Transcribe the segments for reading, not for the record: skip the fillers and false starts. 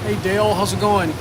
Hey Dale, how's it going?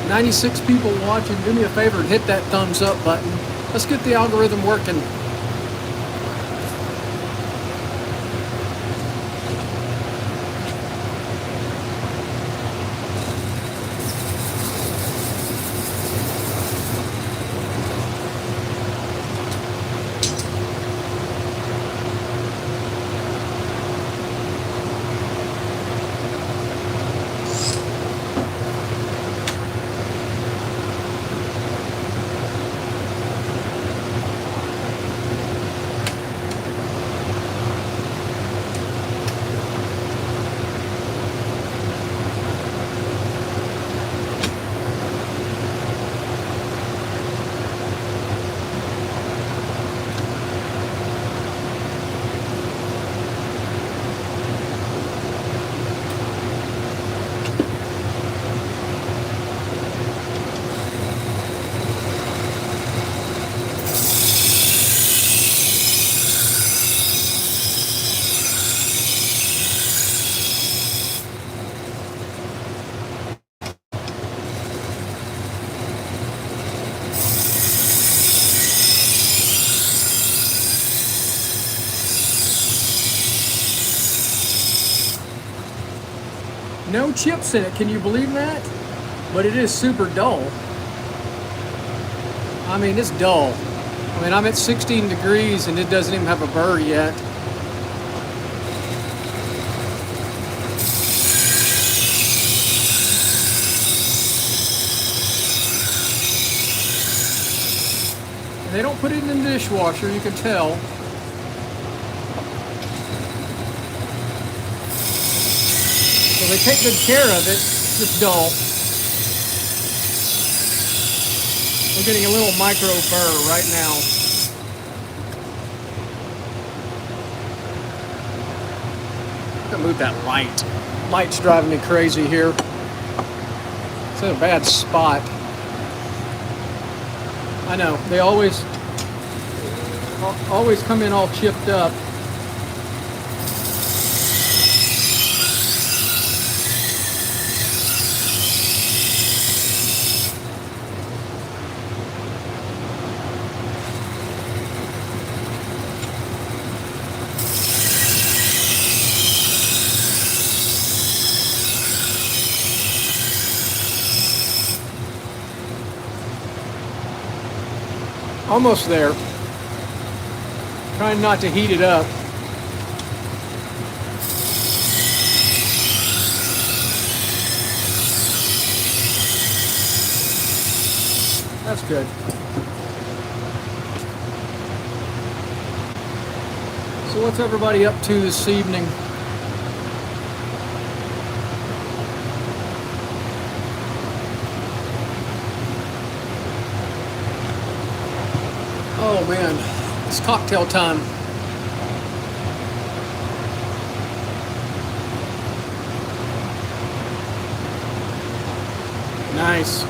"96 people watching. Do me a favor and hit that thumbs up button. Let's get the algorithm working." No chips in it, can you believe that? But it is super dull. I mean, it's dull. I mean, I'm at 16 degrees and it doesn't even have a burr yet. And they don't put it in the dishwasher, you can tell. So they take good care of it. It's just dull. We're getting a little micro burr right now. I'm gonna move that light. Light's driving me crazy here. It's in a bad spot. I know, they always come in all chipped up. Almost there. Trying not to heat it up. That's good. So what's everybody up to this evening? Oh man, it's cocktail time. Nice.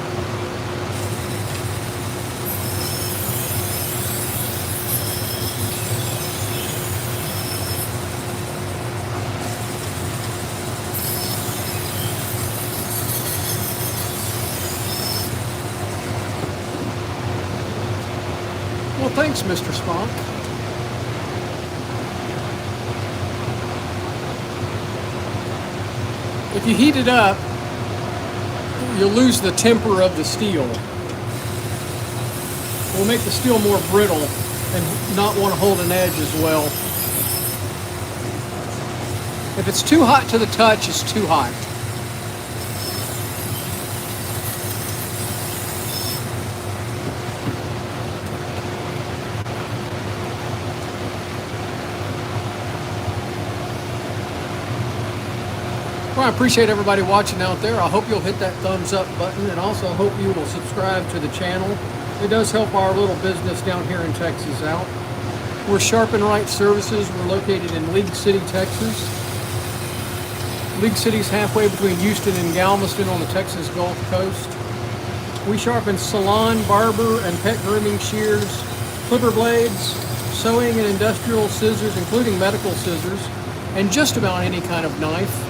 Well, thanks, Mr. Spock. If you heat it up, you'll lose the temper of the steel. It will make the steel more brittle and not want to hold an edge as well. If it's too hot to the touch, it's too hot. Well, I appreciate everybody watching out there. I hope you'll hit that thumbs up button, and also hope you will subscribe to the channel. It does help our little business down here in Texas out. We're Sharpen Right Services. We're located in League City, Texas. League City's halfway between Houston and Galveston on the Texas Gulf Coast. We sharpen salon, barber, and pet grooming shears, clipper blades, sewing and industrial scissors, including medical scissors, and just about any kind of knife.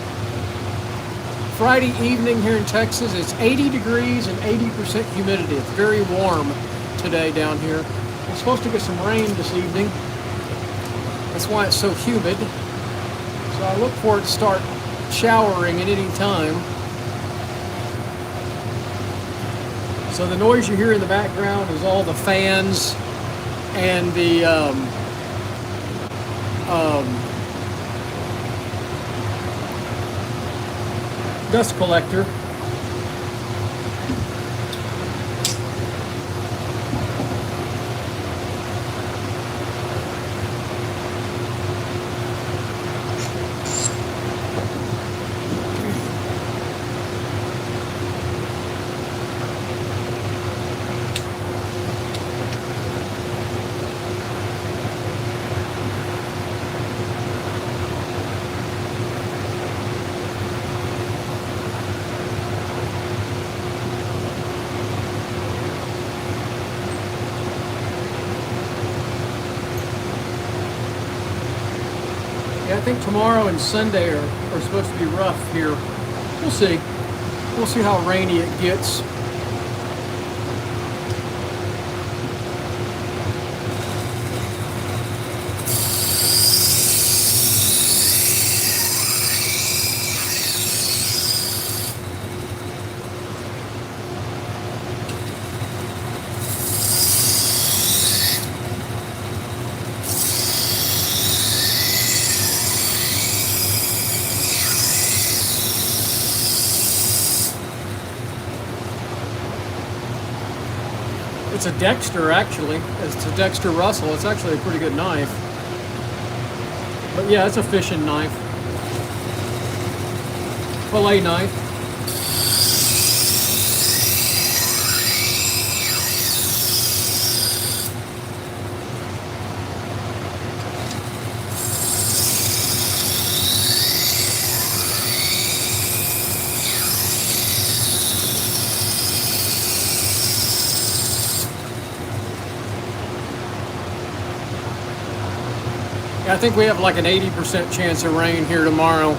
Friday evening here in Texas, it's 80 degrees and 80% humidity. It's very warm today down here. We're supposed to get some rain this evening. That's why it's so humid. So I look for it to start showering at any time. So the noise you hear in the background is all the fans and the dust collector. Yeah, I think tomorrow and Sunday are supposed to be rough here. We'll see. We'll see how rainy it gets. It's a Dexter, actually. It's a Dexter Russell. It's actually a pretty good knife. But yeah, it's a fishing knife. Fillet knife. Yeah, I think we have like an 80% chance of rain here tomorrow.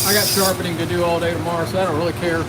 I got sharpening to do all day tomorrow, so I don't really care.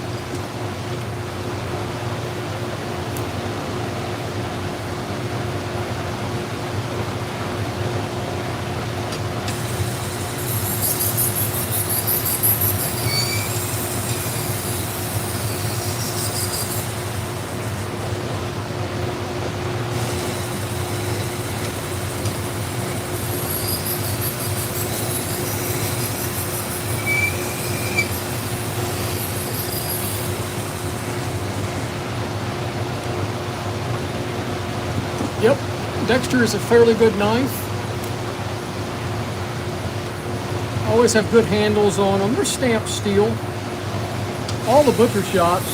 Yep, Dexter is a fairly good knife. Always have good handles on them. They're stamped steel. All the butcher shops,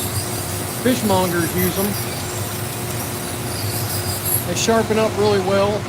fishmongers use them. They sharpen up really well.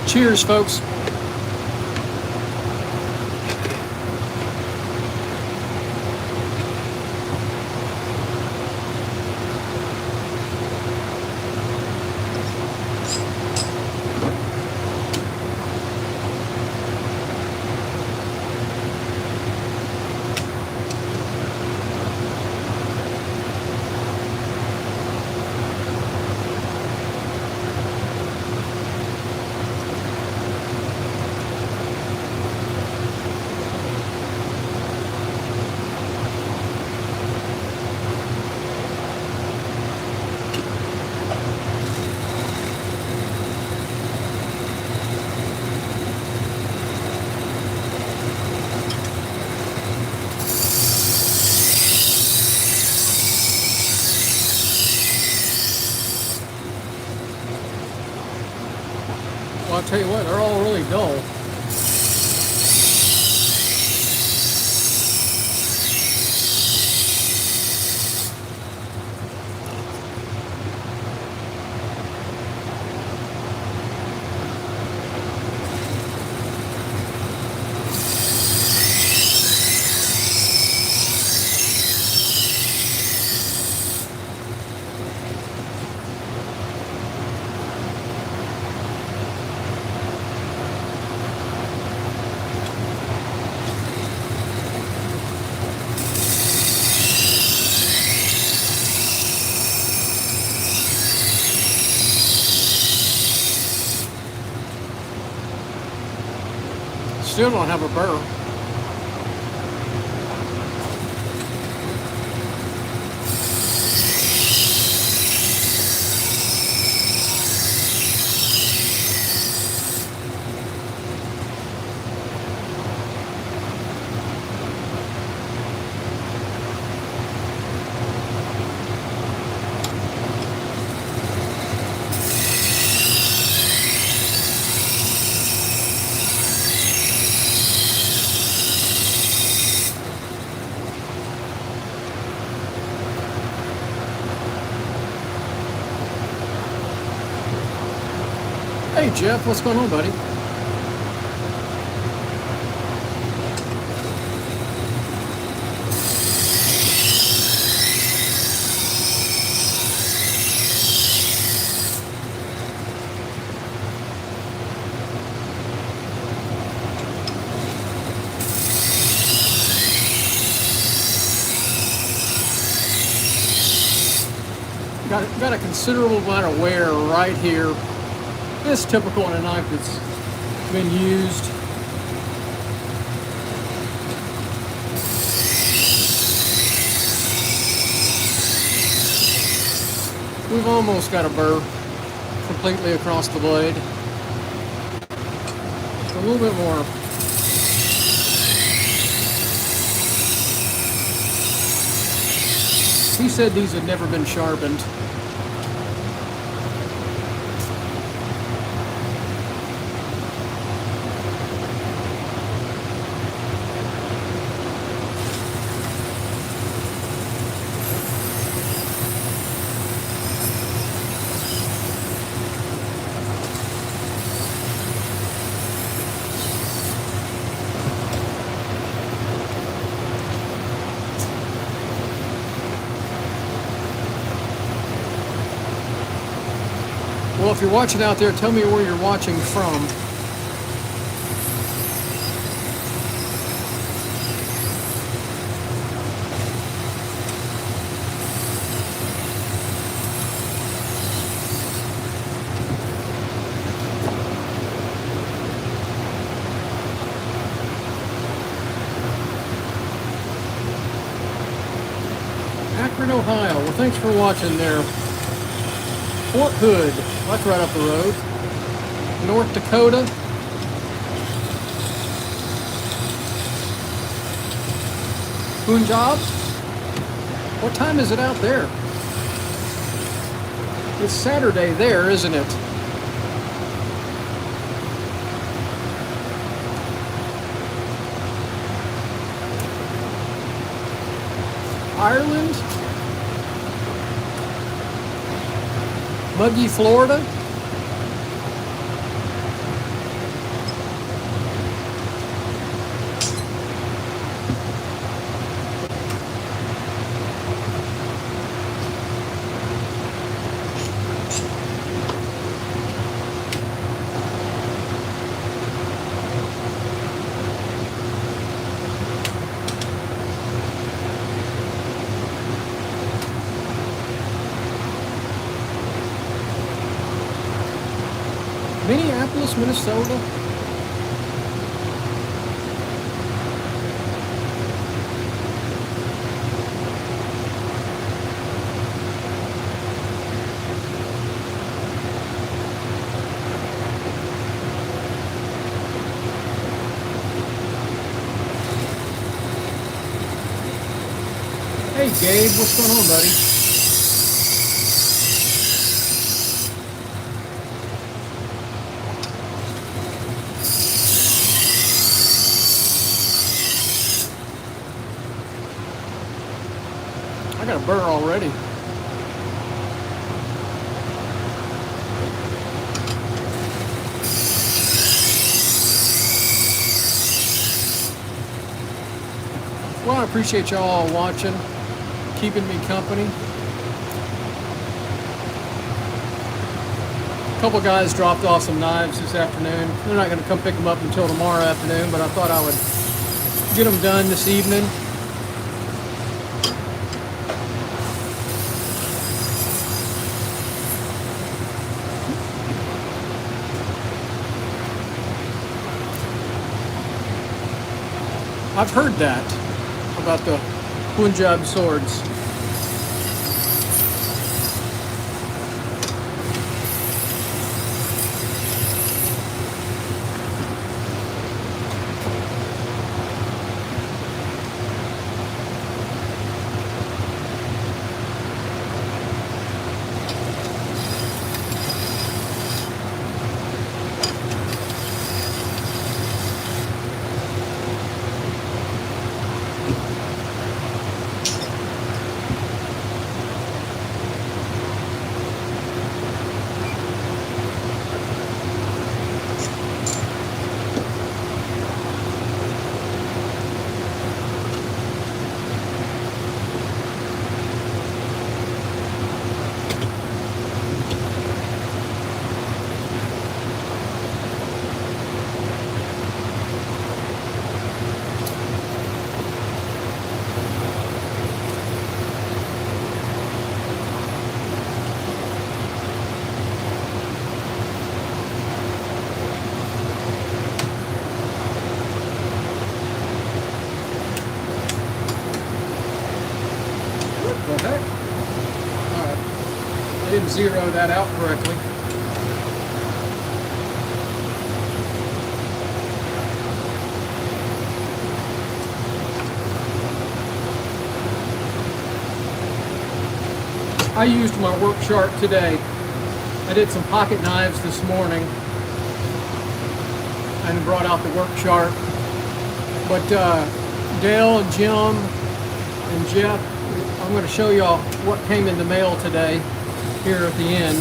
Cheers, folks. Well, I'll tell you what, they're all really dull. Still don't have a burr. Hey Jeff, what's going on, buddy? Got a considerable amount of wear right here. This is typical in a knife that's been used. We've almost got a burr completely across the blade. Just a little bit more. He said these had never been sharpened. Well, if you're watching out there, tell me where you're watching from. Akron, Ohio. Well, thanks for watching there. Fort Hood, that's right up the road. North Dakota. Punjab. What time is it out there? It's Saturday there, isn't it? Ireland. Muggy, Florida. Minneapolis, Minnesota. Hey Gabe, what's going on, buddy? I got a burr already. Well, I appreciate y'all watching, keeping me company. A couple guys dropped off some knives this afternoon. They're not going to come pick them up until tomorrow afternoon, but I thought I would get them done this evening. I've heard that about the Punjab swords. What the heck? Alright. I didn't zero that out correctly. I used my work sharp today. I did some pocket knives this morning and brought out the work sharp. But Dale and Jim and Jeff, I'm going to show y'all what came in the mail today here at the end.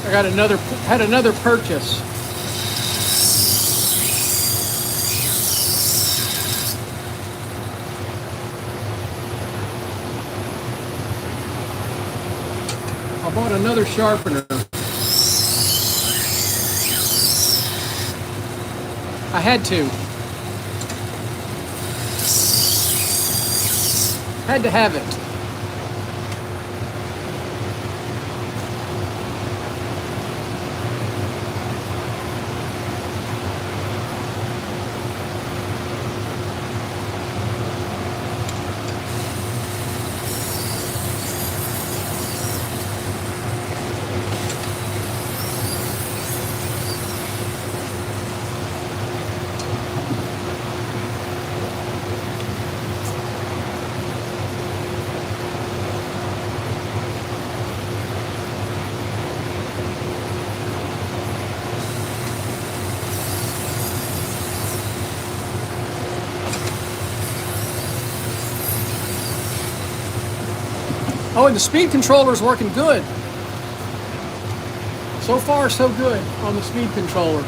I got another purchase. bought another sharpener. I had to. Had to have it. Oh, and the speed controller is working good. So far, so good on the speed controller.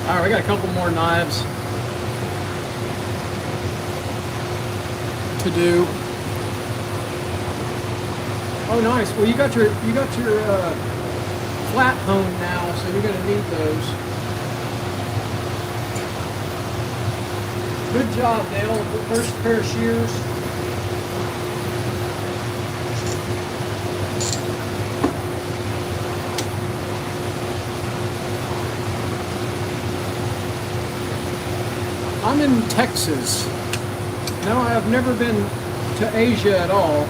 All right, we got a couple more knives to do. Oh, nice. Well, you got your flat hone now, so you're gonna need those. Good job, Dale. First pair of shears. I'm in Texas. No, I have never been to Asia at all.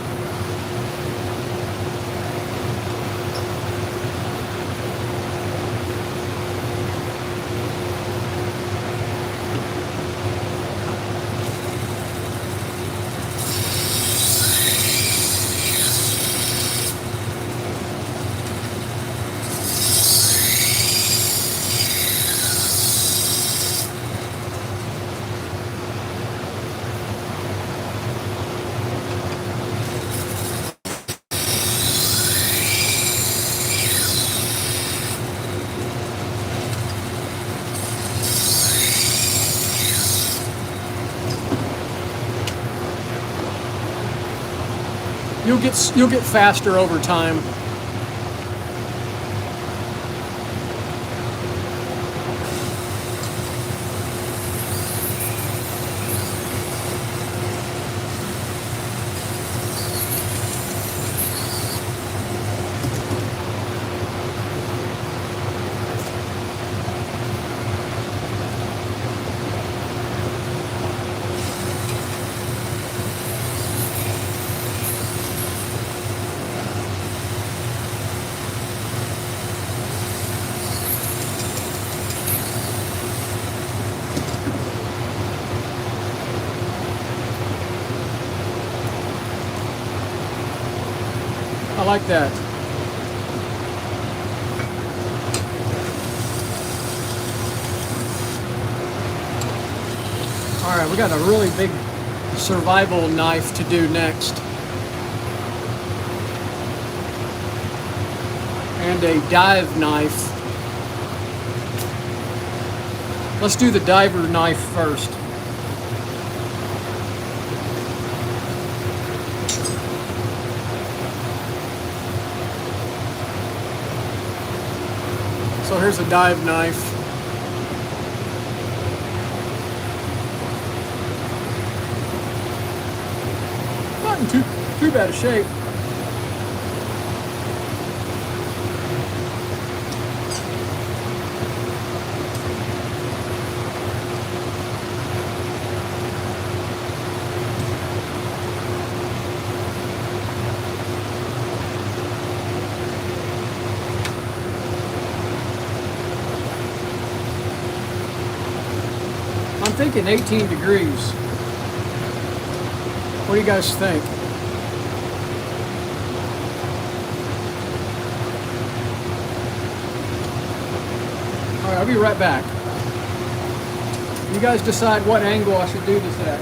You'll get faster over time. I like that. All right, we got a really big survival knife to do next. And a dive knife. Let's do the diver knife first. So here's a dive knife. Not in too bad a shape. I'm thinking 18 degrees. What do you guys think? All right, I'll be right back. You guys decide what angle I should do this at.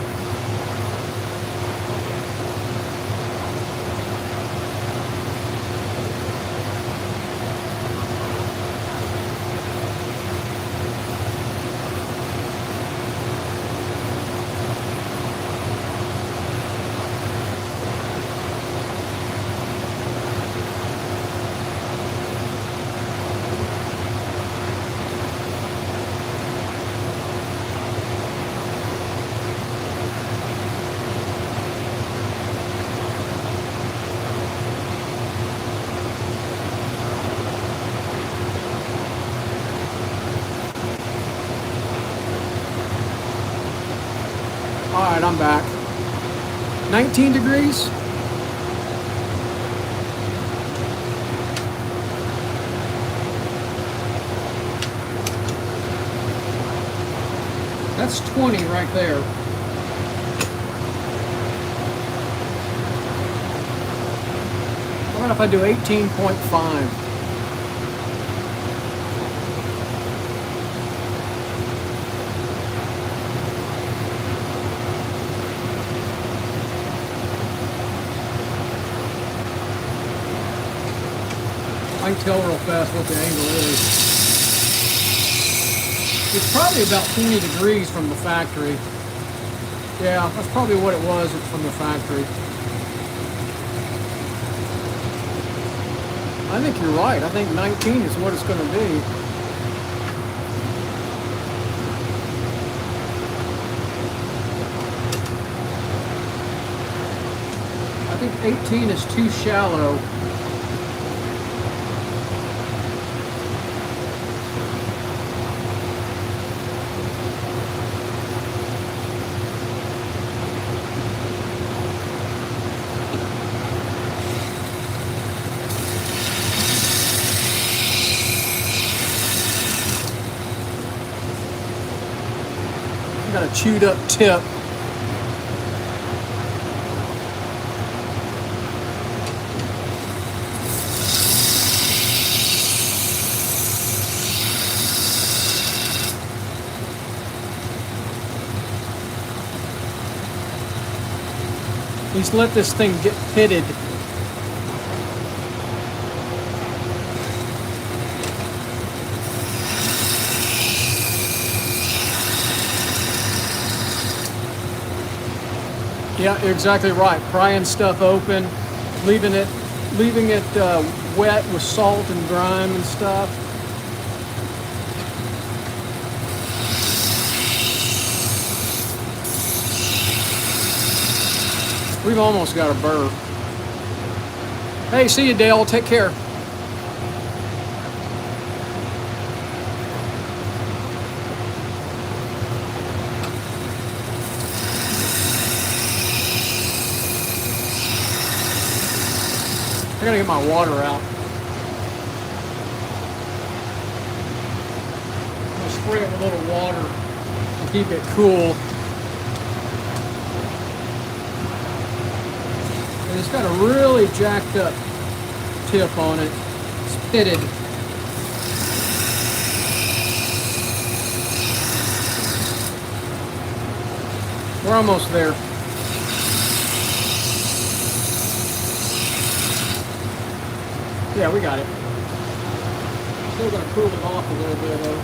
All right, I'm back. 19 degrees. That's 20 right there. What about if I do 18.5? I can tell real fast what the angle is. It's probably about 20 degrees from the factory. Yeah, that's probably what it was from the factory. I think you're right. I think 19 is what it's going to be. I think 18 is too shallow. Got a chewed up tip. Just let this thing get pitted. Yeah, you're exactly right. Prying stuff open, leaving it wet with salt and grime and stuff. We've almost got a burr. Hey, see you, Dale. Take care. I gotta get my water out. I'm gonna spray it with a little water to keep it cool. And it's got a really jacked up tip on it. It's pitted. We're almost there. Yeah, we got it. Still gonna cool it off a little bit though.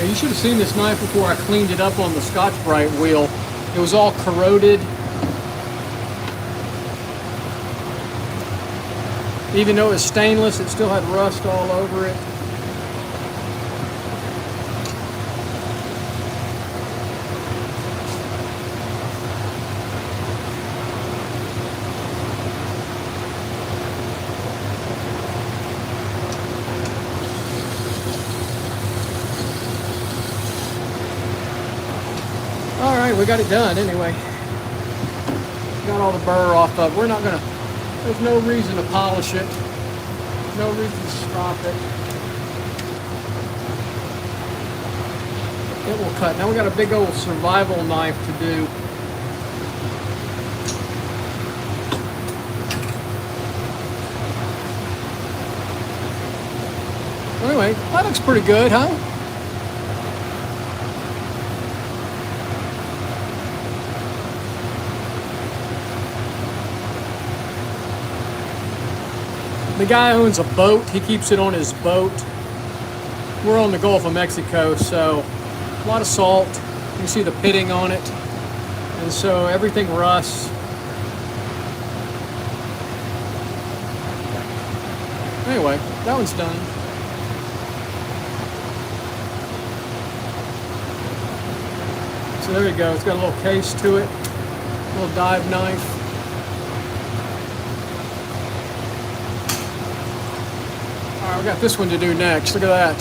You should have seen this knife before I cleaned it up on the Scotch-Brite wheel. It was all corroded. Even though it was stainless, it still had rust all over it. right, we got it done anyway. Got all the burr off of it. We're not gonna, there's no reason to polish it. No reason to stop it. It will cut. Now we got a big old survival knife to do. Anyway, that looks pretty good, huh? The guy owns a boat. He keeps it on his boat. We're on the Gulf of Mexico, so a lot of salt. You can see the pitting on it. And so everything rusts. Anyway, that one's done. So there you go. It's got a little case to it. A little dive knife. Alright, we got this one to do next. Look at that.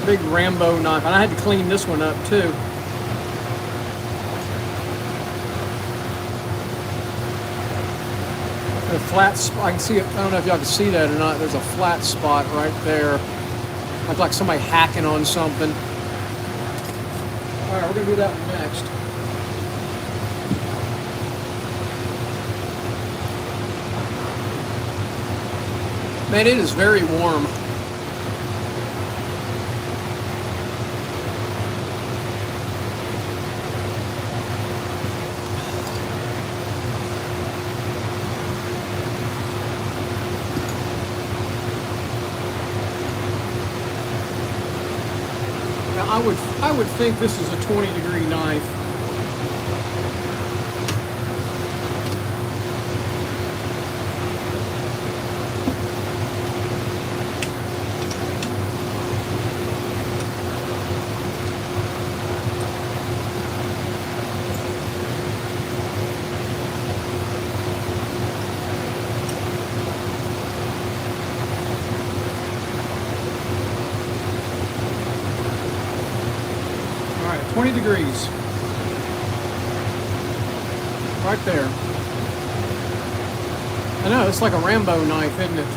Big Rambo knife. And I had to clean this one up too. The flat spot, I can see it. I don't know if y'all can see that or not. There's a flat spot right there. Like somebody hacking on something. Alright, we're going to do that one next. Man, it is very warm. Now, I would think this is a 20-degree knife. All right, 20 degrees. Right there. I know, it's like a Rambo knife, isn't it?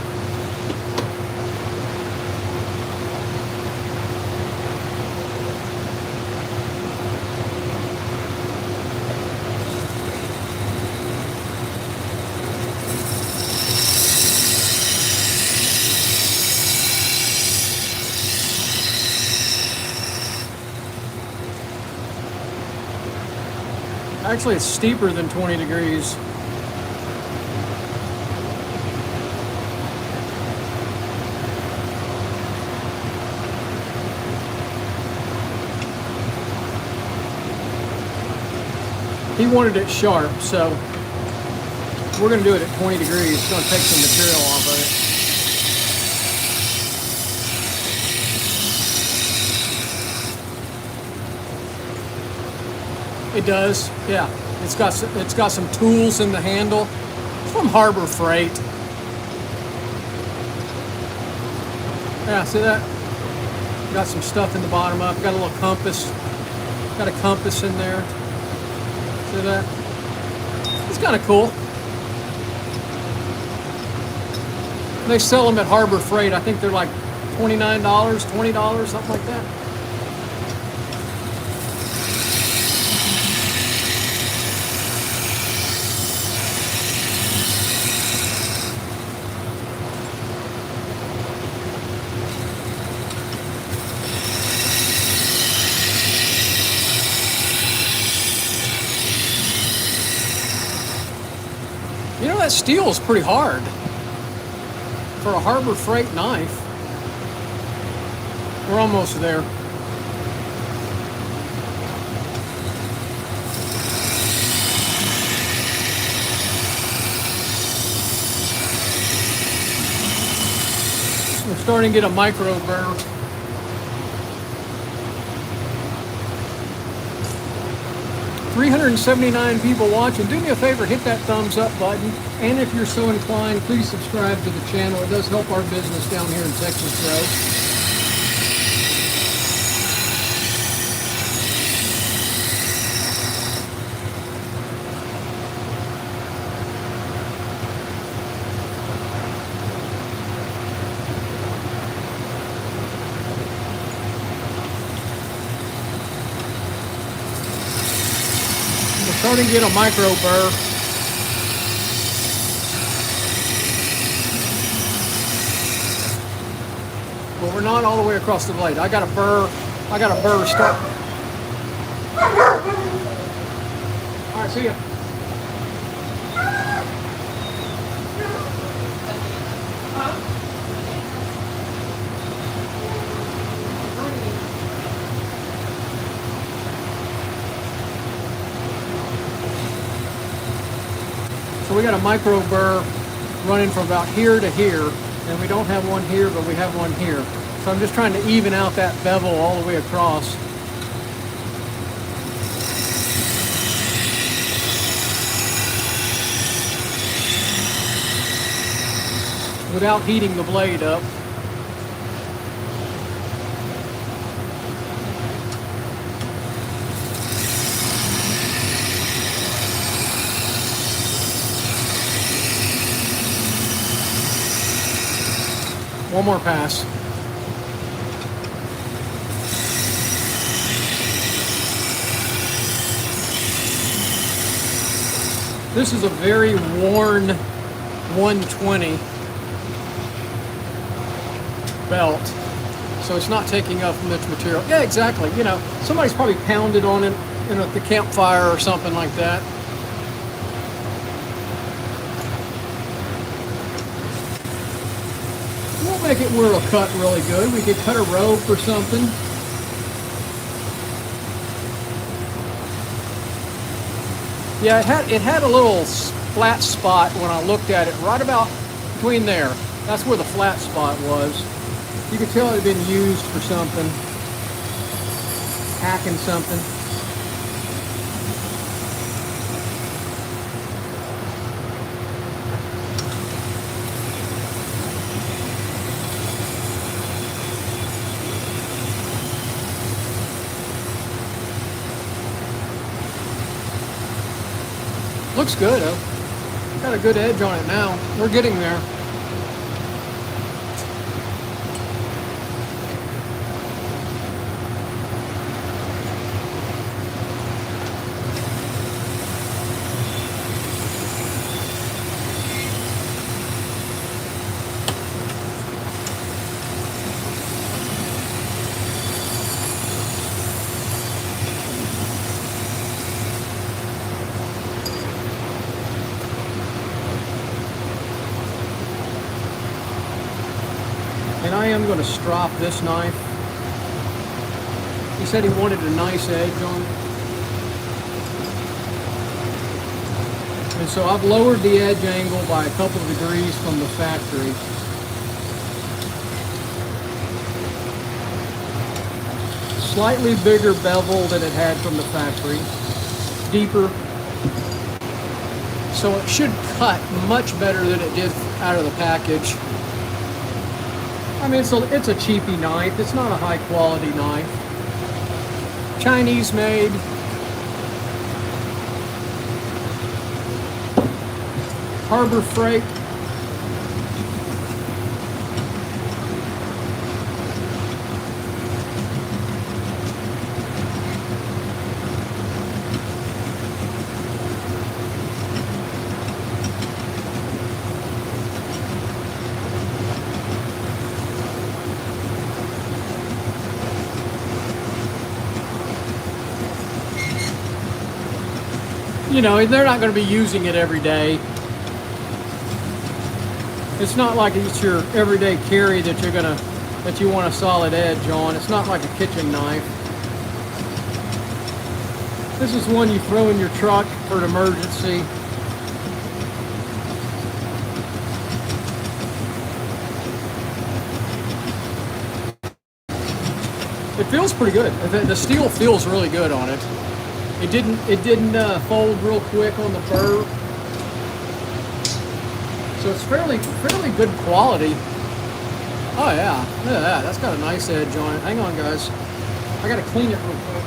Actually, it's steeper than 20 degrees. He wanted it sharp, so we're going to do it at 20 degrees. It's going to take some material off of it. It does, yeah. It's got some tools in the handle. It's from Harbor Freight. Yeah, see that? Got some stuff in the bottom up. Got a little compass. Got a compass in there. See that? It's kind of cool. They sell them at Harbor Freight. I think they're like $29, $20, something like that. You know, that steel is pretty hard for a Harbor Freight knife. We're almost there. We're starting to get a micro burr. $379 people watching. Do me a favor, hit that thumbs up button. And if you're so inclined, please subscribe to the channel. It does help our business down here in Texas grow. going to get a micro burr. But we're not all the way across the blade. I got a burr start. All right, see ya. So we got a micro burr running from about here to here, and we don't have one here, but we have one here. So I'm just trying to even out that bevel all the way across. Without heating the blade up. One more pass. This is a very worn 120 belt, so it's not taking up much material. Yeah, exactly. You know, somebody's probably pounded on it at the campfire or something like that. We'll make it where it'll cut really good. We could cut a rope or something. Yeah, it had a little flat spot when I looked at it, right about between there. That's where the flat spot was. You could tell it had been used for something, hacking something. Looks good, though. Got a good edge on it now. We're getting there. And I am going to strop this knife. He said he wanted a nice edge on it. And so I've lowered the edge angle by a couple of degrees from the factory. Slightly bigger bevel than it had from the factory. Deeper. So it should cut much better than it did out of the package. I mean, it's a cheapy knife. It's not a high quality knife. Chinese made. Harbor Freight. You know, they're not going to be using it every day. It's not like it's your everyday carry that you want a solid edge on. It's not like a kitchen knife. This is one you throw in your truck for an emergency. It feels pretty good. The steel feels really good on it. It didn't fold real quick on the burr. So it's fairly good quality. Oh yeah, look at that. That's got a nice edge on it. Hang on, guys. I gotta clean it real quick.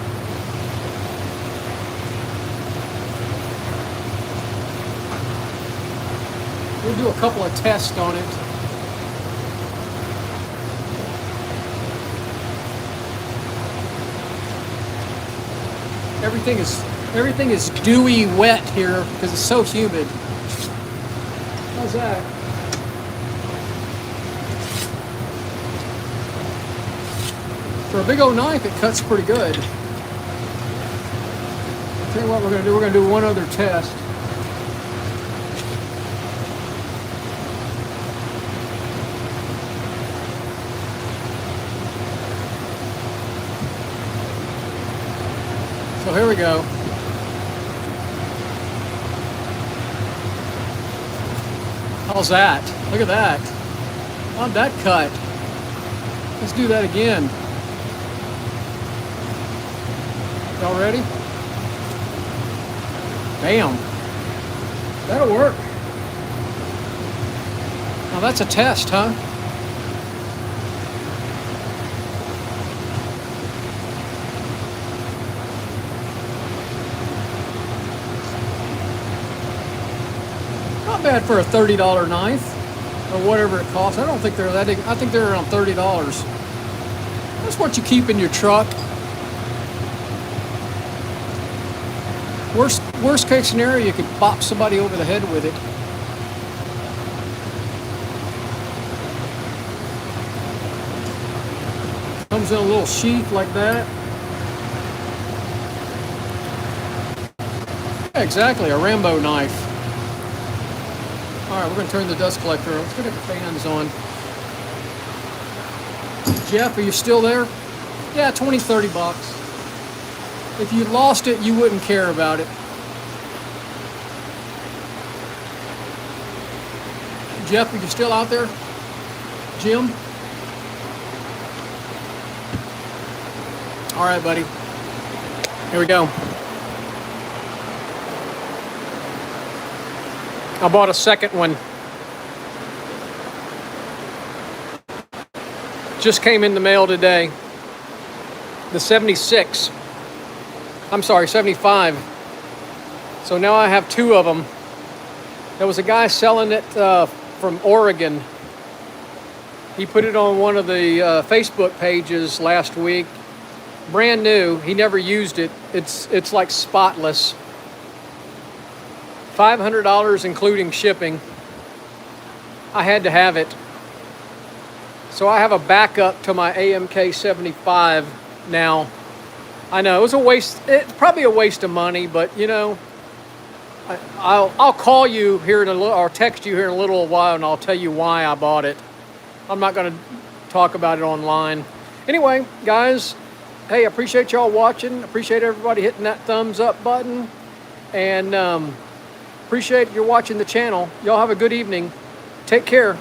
We'll do a couple of tests on it. Everything is Everything is dewy wet here because it's so humid. How's that? For a big old knife, it cuts pretty good. I'll tell you what we're going to do. We're going to do one other test. So here we go. How's that? Look at that. How'd that cut? Let's do that again. Y'all ready? Bam. That'll work. Now that's a test, huh? Not bad for a $30 knife or whatever it costs. I don't think they're that. I think they're around $30. That's what you keep in your truck. Worst case scenario, you could bop somebody over the head with it. Comes in a little sheath like that. Yeah, exactly, a Rambo knife. All right, we're going to turn the dust collector on. Let's get the fans on. Jeff, are you still there? Yeah, 20, 30 bucks. If you lost it, you wouldn't care about it. Jeff, are you still out there? Jim? All right, buddy. Here we go. I bought a second one. Just came in the mail today. The 76. I'm sorry, 75. So now I have two of them. There was a guy selling it from Oregon. He put it on one of the Facebook pages last week. Brand new. He never used it. It's like spotless. $500 including shipping. I had to have it. So I have a backup to my AMK 75 now. I know it was a waste. It's probably a waste of money, but you know, I'll call you here in a little, or text you here in a little while, and I'll tell you why I bought it. I'm not going to talk about it online. Anyway, guys, hey, I appreciate y'all watching. Appreciate everybody hitting that thumbs up button, and appreciate you watching the channel. Y'all have a good evening. Take care.